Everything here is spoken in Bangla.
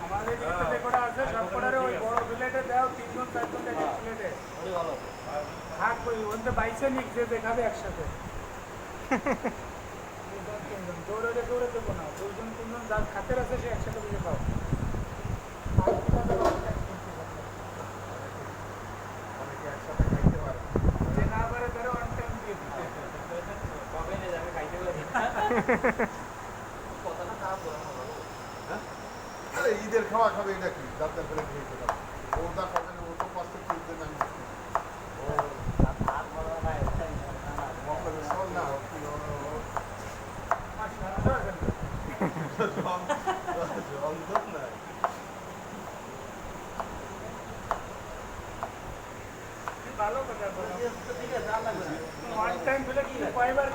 আমাদের এখানে করা আছে সবকটারে ওই বড় প্লেটে দাও 3 জন 4 জন এক প্লেটে ভালো ভাগ করি ওনতে 22 নিক যে দেখাবে একসাথে দৌড়ে দৌড়ে দেবো না 2 জন 3 জন যার খাতের আছে সে একসাথে বুঝে পাও যে না পারে তারা ওয়ান টাইম দিয়ে দিতে কবে না যাবে খাইতে পারি কথাটা খারাপ বলা না আরে ঈদের খাওয়া খাবে এটা কি ডাক্তার করে খেয়ে পারে ওটা খাবে না ও তো কষ্ট করতে না ও আর বড় না এটা না মক্কেল সল না ভালো কথা বলো ঠিক আছে আর লাগবে না ওয়ান টাইম বলে কি কয়বার